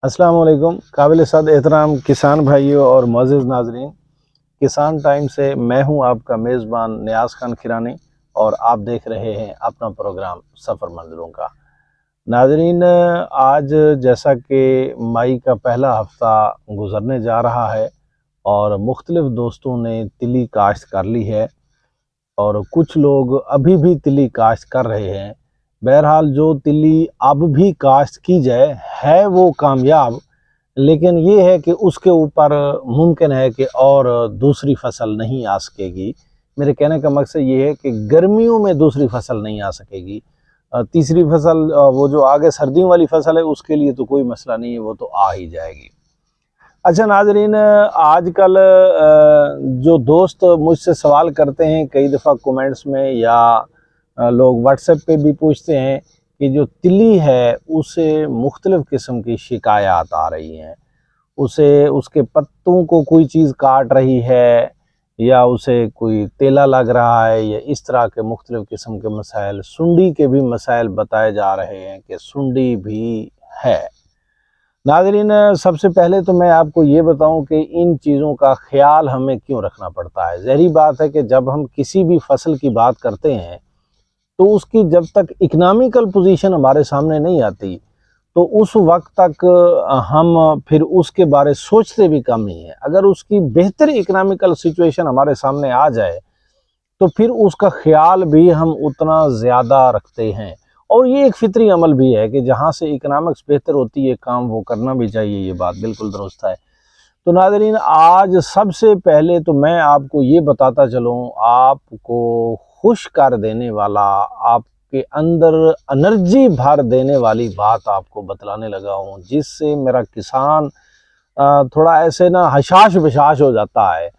अस्सलाम वालेकुम। काबिल सद एहतराम किसान भाइयों और मुअज़्ज़िज़ नाज़रीन, किसान टाइम से मैं हूं आपका मेज़बान नियाज़ खान खिरानी और आप देख रहे हैं अपना प्रोग्राम सफ़र मंज़िलों का। नाज़रीन, आज जैसा कि मई का पहला हफ़्ता गुज़रने जा रहा है और मुख्तलिफ़ दोस्तों ने तिली काश्त कर ली है और कुछ लोग अभी भी तिली काश्त कर रहे हैं। बहरहाल जो तिली अब भी काश्त की जाए है वो कामयाब, लेकिन ये है कि उसके ऊपर मुमकिन है कि और दूसरी फसल नहीं आ सकेगी। मेरे कहने का मकसद ये है कि गर्मियों में दूसरी फसल नहीं आ सकेगी। तीसरी फसल वो जो आगे सर्दियों वाली फसल है उसके लिए तो कोई मसला नहीं है, वो तो आ ही जाएगी। अच्छा नाजरीन, आजकल जो दोस्त मुझसे सवाल करते हैं कई दफ़ा कमेंट्स में या लोग व्हाट्सएप पे भी पूछते हैं कि जो तिली है उसे मुख्तलिफ़ किस्म की शिकायत आ रही हैं। उसे उसके पत्तों को कोई चीज़ काट रही है या उसे कोई तेला लग रहा है या इस तरह के मुख्तलिफ़ किस्म के मसाइल, सुंडी के भी मसाइल बताए जा रहे हैं कि सुंडी भी है। नाज़रीन, सबसे पहले तो मैं आपको ये बताऊं कि इन चीज़ों का ख्याल हमें क्यों रखना पड़ता है। ज़ाहिर बात है कि जब हम किसी भी फसल की बात करते हैं तो उसकी जब तक इकनॉमिकल पोजीशन हमारे सामने नहीं आती तो उस वक्त तक हम फिर उसके बारे सोचते भी कम ही हैं। अगर उसकी बेहतर इकनॉमिकल सिचुएशन हमारे सामने आ जाए तो फिर उसका ख्याल भी हम उतना ज़्यादा रखते हैं और ये एक फितरी अमल भी है कि जहाँ से इकनॉमिक्स बेहतर होती है काम वो करना भी चाहिए। ये बात बिल्कुल दुरुस्त है। तो नाज़रीन, आज सबसे पहले तो मैं आपको ये बताता चलूँ, आपको खुश कर देने वाला, आपके अंदर एनर्जी भर देने वाली बात आपको बतलाने लगा हूँ, जिससे मेरा किसान थोड़ा ऐसे ना हशाश बशाश हो जाता है।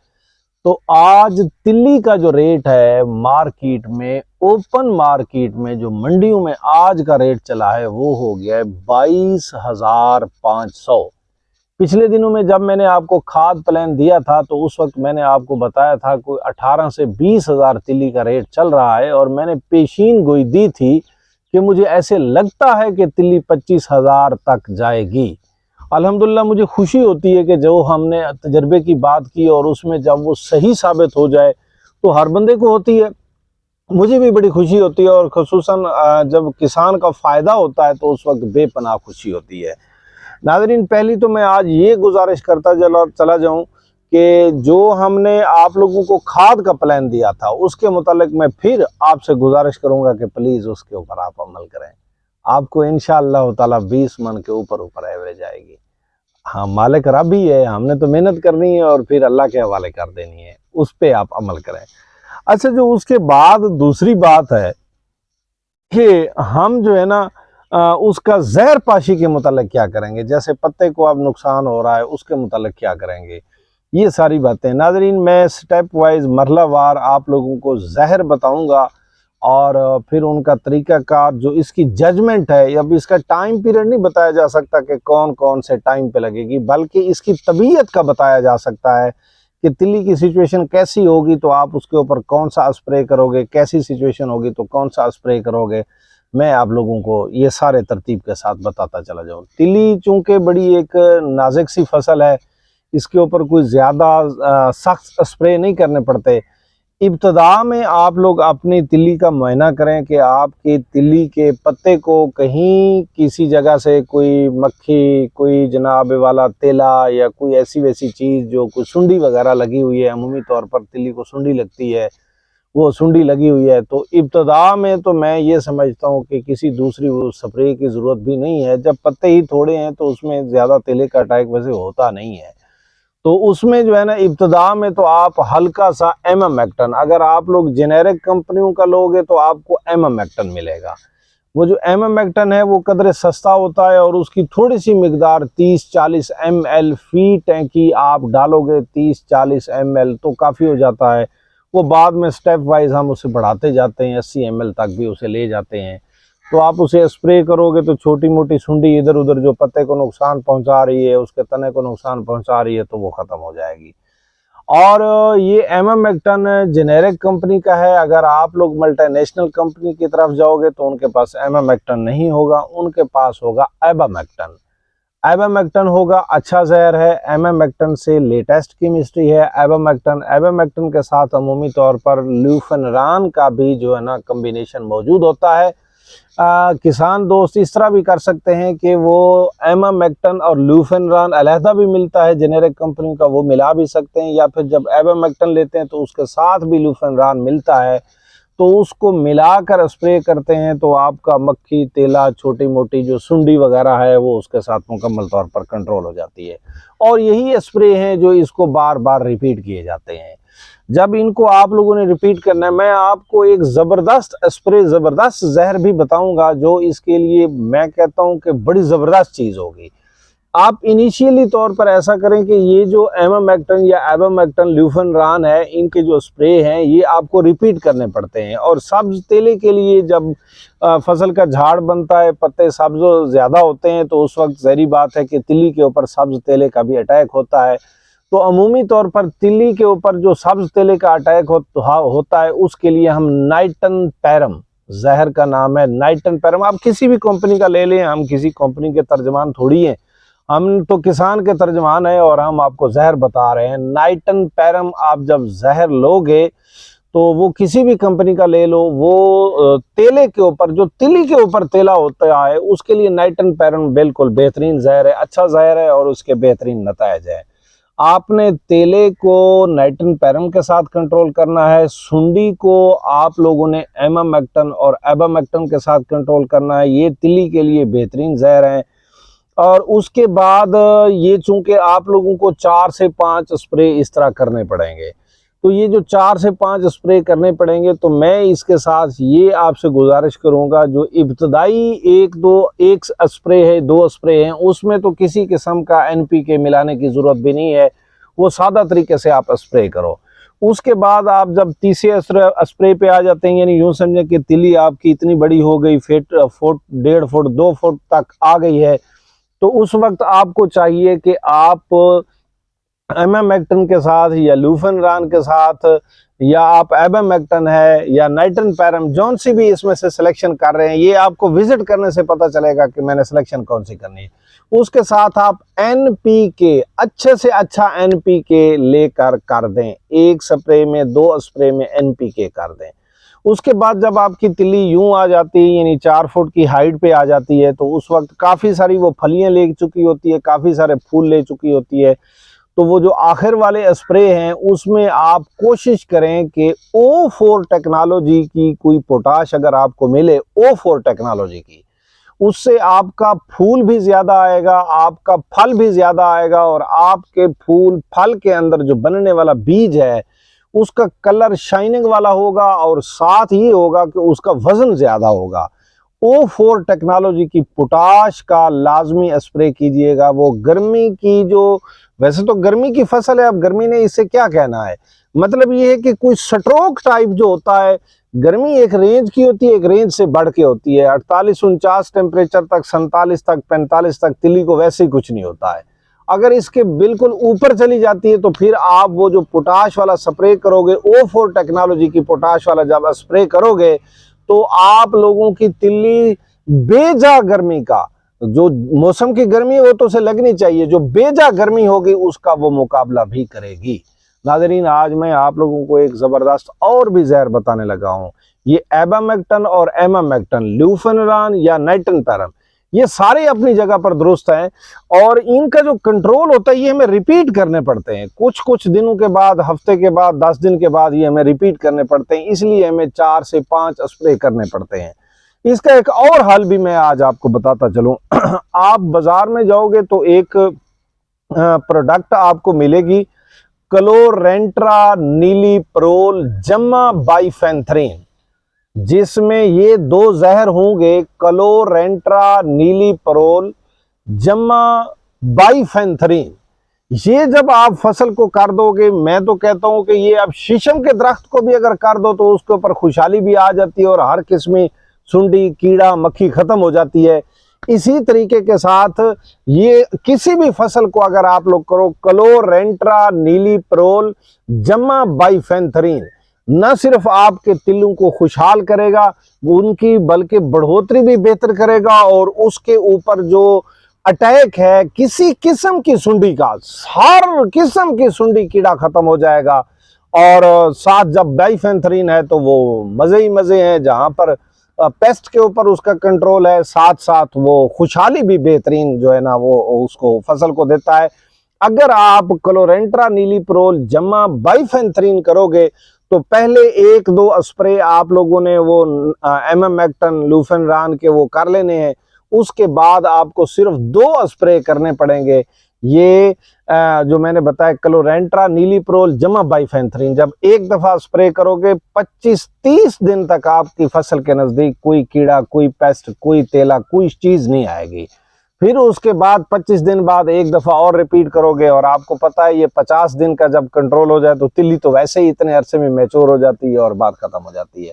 तो आज तिल्ली का जो रेट है मार्केट में, ओपन मार्केट में जो मंडियों में आज का रेट चला है वो हो गया है 22,500। पिछले दिनों में जब मैंने आपको खाद प्लान दिया था तो उस वक्त मैंने आपको बताया था कोई 18 से 20,000 तिल्ली का रेट चल रहा है और मैंने पेशीन गोई दी थी कि मुझे ऐसे लगता है कि तिल्ली 25,000 तक जाएगी। अल्हम्दुलिल्लाह मुझे खुशी होती है कि जो हमने तजर्बे की बात की और उसमें जब वो सही साबित हो जाए तो हर बंदे को होती है, मुझे भी बड़ी खुशी होती है और ख़ुसूसन जब किसान का फ़ायदा होता है तो उस वक्त बेपनाह खुशी होती है। नाज़रीन, पहली तो मैं आज ये गुजारिश करता चला जाऊं कि जो हमने आप लोगों को खाद का प्लान दिया था उसके मुतालिक मैं फिर आपसे गुजारिश करूंगा कि प्लीज़ उसके ऊपर आप अमल करें। आपको इंशाअल्लाह ताला 20 मन के ऊपर एवरेज आएगी। हाँ, मालिक रब ही है, हमने तो मेहनत करनी है और फिर अल्लाह के हवाले कर देनी है, उस पर आप अमल करें। अच्छा, जो उसके बाद दूसरी बात है कि हम जो है ना उसका जहर पाशी के मुतालिक क्या करेंगे, जैसे पत्ते को अब नुकसान हो रहा है उसके मुतालिक क्या करेंगे, ये सारी बातें नाजरीन मैं स्टेप वाइज मरहलावार आप लोगों को जहर बताऊंगा और फिर उनका तरीक़ाकार जो इसकी जजमेंट है। अब इसका टाइम पीरियड नहीं बताया जा सकता कि कौन कौन से टाइम पे लगेगी, बल्कि इसकी तबीयत का बताया जा सकता है कि तिल्ली की सिचुएशन कैसी होगी तो आप उसके ऊपर कौन सा स्प्रे करोगे, कैसी सिचुएशन होगी तो कौन सा स्प्रे करोगे। मैं आप लोगों को ये सारे तरतीब के साथ बताता चला जाऊँ। तिल्ली चूँकि बड़ी एक नाजुक सी फसल है, इसके ऊपर कोई ज़्यादा सख्त स्प्रे नहीं करने पड़ते। इब्तदा में आप लोग अपनी तिल्ली का मुआयना करें कि आपकी तिल्ली के पत्ते को कहीं किसी जगह से कोई मक्खी, कोई जनाब वाला तेला या कोई ऐसी वैसी चीज़ जो कोई सुंडी वगैरह लगी हुई है, अमूमी तौर पर तिल्ली को सुंडी लगती है, वो सुंडी लगी हुई है, तो इब्तदा में तो मैं ये समझता हूँ कि किसी दूसरी वो स्प्रे की ज़रूरत भी नहीं है। जब पत्ते ही थोड़े हैं तो उसमें ज़्यादा तेले का अटैक वैसे होता नहीं है, तो उसमें जो है ना इब्तदा में तो आप हल्का सा एमामेक्टन, अगर आप लोग जेनेरिक कंपनियों का लोगे तो आपको एमामेक्टन मिलेगा। वो जो एमामेक्टन है वो कदरे सस्ता होता है और उसकी थोड़ी सी मिकदार 30-40 ml फी टैंकी आप डालोगे, 30-40 ml तो काफ़ी हो जाता है। वो बाद में स्टेप वाइज हम उसे बढ़ाते जाते हैं, 80 ml तक भी उसे ले जाते हैं। तो आप उसे स्प्रे करोगे तो छोटी मोटी सुंडी इधर उधर जो पत्ते को नुकसान पहुंचा रही है, उसके तने को नुकसान पहुंचा रही है, तो वो ख़त्म हो जाएगी। और ये एमामेक्टन जेनेरिक कंपनी का है। अगर आप लोग मल्टीनेशनल कंपनी की तरफ जाओगे तो उनके पास एमामेक्टन नहीं होगा, उनके पास होगा एबामेक्टन। एबामेक्टन होगा, अच्छा जहर है। एबामेक्टन से लेटेस्ट केमिस्ट्री है एबामेक्टन के साथ अमूमी तौर पर ल्यूफेनरान का भी जो है ना कम्बिनेशन मौजूद होता है। किसान दोस्त इस तरह भी कर सकते हैं कि वो एबामेक्टन और ल्यूफेनरान अलहदा भी मिलता है जेनेरिक कंपनी का, वो मिला भी सकते हैं, या फिर जब एबामेक्टन लेते हैं तो उसके साथ भी ल्यूफेनरान मिलता है तो उसको मिलाकर स्प्रे करते हैं, तो आपका मक्खी, तेला, छोटी मोटी जो सुंडी वगैरह है वो उसके साथ मुकम्मल तौर पर कंट्रोल हो जाती है। और यही स्प्रे हैं जो इसको बार बार रिपीट किए जाते हैं। जब इनको आप लोगों ने रिपीट करना है, मैं आपको एक ज़बरदस्त स्प्रे, ज़बरदस्त जहर भी बताऊंगा जो इसके लिए मैं कहता हूं कि बड़ी ज़बरदस्त चीज़ होगी। आप इनिशियली तौर पर ऐसा करें कि ये जो एबामेक्टन या एबामेक्टन ल्यूफेनरान है, इनके जो स्प्रे हैं ये आपको रिपीट करने पड़ते हैं। और सब्ज तेले के लिए जब फसल का झाड़ बनता है, पत्ते सब्ज ज़्यादा होते हैं, तो उस वक्त ज़ाहिर बात है कि तिल्ली के ऊपर सब्ज तेले का भी अटैक होता है। तो अमूमी तौर पर तिल्ली के ऊपर जो सब्ज तेले का अटैक होता है, उसके लिए हम नाइटन पैरम, जहर का नाम है नाइटन पैरम। आप किसी भी कंपनी का ले लें, हम किसी कंपनी के तर्जमान थोड़ी हैं, हम तो किसान के तर्जमान है और हम आपको जहर बता रहे हैं। नाइटन पैरम आप जब जहर लोगे तो वो किसी भी कंपनी का ले लो, वो तेले के ऊपर, जो तिल्ली के ऊपर तेला होता है, उसके लिए नाइटन पैरम बिल्कुल बेहतरीन जहर है, अच्छा जहर है और उसके बेहतरीन नतायज है। आपने तेले को नाइटन पैरम के साथ कंट्रोल करना है, सुंडी को आप लोगों ने एबामेक्टन और एबामेक्टन के साथ कंट्रोल करना है। ये तिल्ली के लिए बेहतरीन जहर है। और उसके बाद ये चूंकि आप लोगों को 4 से 5 स्प्रे इस तरह करने पड़ेंगे, तो ये जो 4 से 5 स्प्रे करने पड़ेंगे, तो मैं इसके साथ ये आपसे गुजारिश करूंगा, जो इब्तदाई एक स्प्रे है, 2 स्प्रे हैं, उसमें तो किसी किस्म का NPK मिलाने की ज़रूरत भी नहीं है, वो सादा तरीके से आप स्प्रे करो। उसके बाद आप जब तीसरे स्प्रे पे आ जाते हैं, यानी यूँ समझें कि तिल्ली आपकी इतनी बड़ी हो गई, फुट, 1.5 फुट 2 फुट तक आ गई है, तो उस वक्त आपको चाहिए कि आप एबामेक्टन के साथ या ल्यूफेनरान के साथ, या आप एबामेक्टन है या नाइटन पैरम, जौन सी भी इसमें से सिलेक्शन कर रहे हैं, ये आपको विजिट करने से पता चलेगा कि मैंने सिलेक्शन कौन सी करनी है। उसके साथ आप NPK, अच्छे से अच्छा NPK लेकर कर दें, 1 स्प्रे में 2 स्प्रे में NPK कर दें। उसके बाद जब आपकी तिल्ली यूं आ जाती है, यानी 4 फुट की हाइट पे आ जाती है, तो उस वक्त काफ़ी सारी वो फलियां ले चुकी होती है, काफ़ी सारे फूल ले चुकी होती है, तो वो जो आखिर वाले स्प्रे हैं उसमें आप कोशिश करें कि O4 टेक्नोलॉजी की कोई पोटाश अगर आपको मिले, O4 टेक्नोलॉजी की, उससे आपका फूल भी ज़्यादा आएगा, आपका फल भी ज़्यादा आएगा, और आपके फूल फल के अंदर जो बनने वाला बीज है उसका कलर शाइनिंग वाला होगा, और साथ ही होगा कि उसका वजन ज़्यादा होगा। O4 टेक्नोलॉजी की पोटाश का लाजमी स्प्रे कीजिएगा। वो गर्मी की जो, वैसे तो गर्मी की फसल है, अब गर्मी ने इससे क्या कहना है, मतलब ये है कि कोई स्ट्रोक टाइप जो होता है, गर्मी एक रेंज की होती है, एक रेंज से बढ़ के होती है, 48-49 टेम्परेचर तक, 47 तक, 45 तक तिल्ली को वैसे ही कुछ नहीं होता है। अगर इसके बिल्कुल ऊपर चली जाती है तो फिर आप वो जो पोटाश वाला स्प्रे करोगे, O4 टेक्नोलॉजी की पोटाश वाला जब स्प्रे करोगे, तो आप लोगों की तिल्ली बेजा गर्मी का, जो मौसम की गर्मी वो तो उसे लगनी चाहिए, जो बेजा गर्मी होगी उसका वो मुकाबला भी करेगी। नाज़रीन, आज मैं आप लोगों को एक ज़बरदस्त और भी जहर बताने लगा हूँ। ये एबामेक्टन और एबामेक्टन, ल्यूफेनरान या नाइटन पैरम, ये सारे अपनी जगह पर दुरुस्त हैं, और इनका जो कंट्रोल होता है ये हमें रिपीट करने पड़ते हैं, कुछ दिनों के बाद, हफ्ते के बाद, 10 दिन के बाद ये हमें रिपीट करने पड़ते हैं, इसलिए हमें 4 से 5 स्प्रे करने पड़ते हैं। इसका एक और हल भी मैं आज आपको बताता चलूं। आप बाजार में जाओगे तो एक प्रोडक्ट आपको मिलेगी, क्लोरेंट्रा नीलीप्रोल जम्मा बाइफेंथ्रीन, जिसमें ये 2 जहर होंगे, क्लोरेंट्रा नीलीप्रोल जम्मा बाइफेंथ्रीन। ये जब आप फसल को कर दोगे, मैं तो कहता हूं कि ये आप शीशम के दरख्त को भी अगर कर दो तो उसके ऊपर खुशहाली भी आ जाती है और हर किस्म सुंडी, कीड़ा, मक्खी खत्म हो जाती है। इसी तरीके के साथ ये किसी भी फसल को अगर आप लोग करो, क्लोरेंट्रा नीलीप्रोल जम्मा बाइफेंथ्रीन, न सिर्फ आपके तिल्लों को खुशहाल करेगा, उनकी बल्कि बढ़ोतरी भी बेहतर करेगा, और उसके ऊपर जो अटैक है किसी किस्म की सुंडी का, हर किस्म की सुंडी कीड़ा खत्म हो जाएगा। और साथ जब बाइफेंथ्रीन है तो वो मजे ही मजे हैं, जहां पर पेस्ट के ऊपर उसका कंट्रोल है, साथ साथ वो खुशहाली भी बेहतरीन जो है ना वो उसको फसल को देता है। अगर आप क्लोरेंट्रा नीलीप्रोल जमा बाइफेंथ्रीन करोगे तो पहले 1-2 स्प्रे आप लोगों ने वो एमामेक्टिन लुफेनरान के वो कर लेने हैं, उसके बाद आपको सिर्फ 2 स्प्रे करने पड़ेंगे। ये जो मैंने बताया क्लोरेंट्रा नीलीप्रोल जमा बाइफेंथ्रीन, जब एक दफा स्प्रे करोगे 25-30 दिन तक आपकी फसल के नजदीक कोई कीड़ा, कोई पेस्ट, कोई तेला, कोई चीज नहीं आएगी। फिर उसके बाद 25 दिन बाद एक दफा और रिपीट करोगे, और आपको पता है ये 50 दिन का जब कंट्रोल हो जाए तो तिल्ली तो वैसे ही इतने अरसे में मैच्योर हो जाती है और बात खत्म हो जाती है।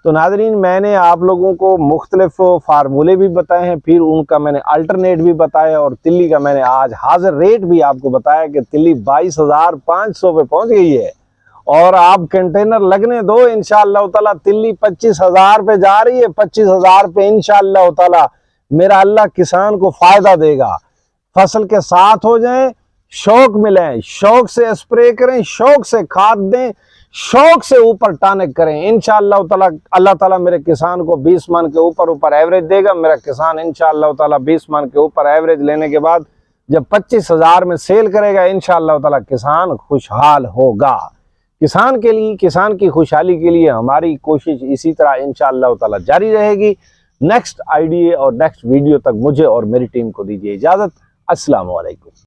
तो नाज़रीन, मैंने आप लोगों को मुख्तलिफ फार्मूले भी बताए हैं, फिर उनका मैंने अल्टरनेट भी बताया, और तिल्ली का मैंने आज हाजिर रेट भी आपको बताया कि तिल्ली 22,500 पे पहुंच गई है। और आप कंटेनर लगने दो, इंशाअल्लाह ताला तिल्ली 25,000 पे जा रही है। 25,000 पे इंशाअल्लाह ताला मेरा अल्लाह किसान को फायदा देगा। फसल के साथ हो जाएं, शौक मिले, शौक से स्प्रे करें, शौक से खाद दें, शौक से ऊपर टानिक करें। इंशाअल्लाह ताला अल्लाह ताला मेरे किसान को 20 मन के ऊपर एवरेज देगा। मेरा किसान इंशाअल्लाह ताला 20 मन के ऊपर एवरेज लेने के बाद जब 25,000 में सेल करेगा, इंशाअल्लाह ताला किसान खुशहाल होगा। किसान के लिए, किसान की खुशहाली के लिए हमारी कोशिश इसी तरह इंशाअल्लाह ताला जारी रहेगी। नेक्स्ट आइडिया और नेक्स्ट वीडियो तक मुझे और मेरी टीम को दीजिए इजाजत। अस्सलाम वालेकुम।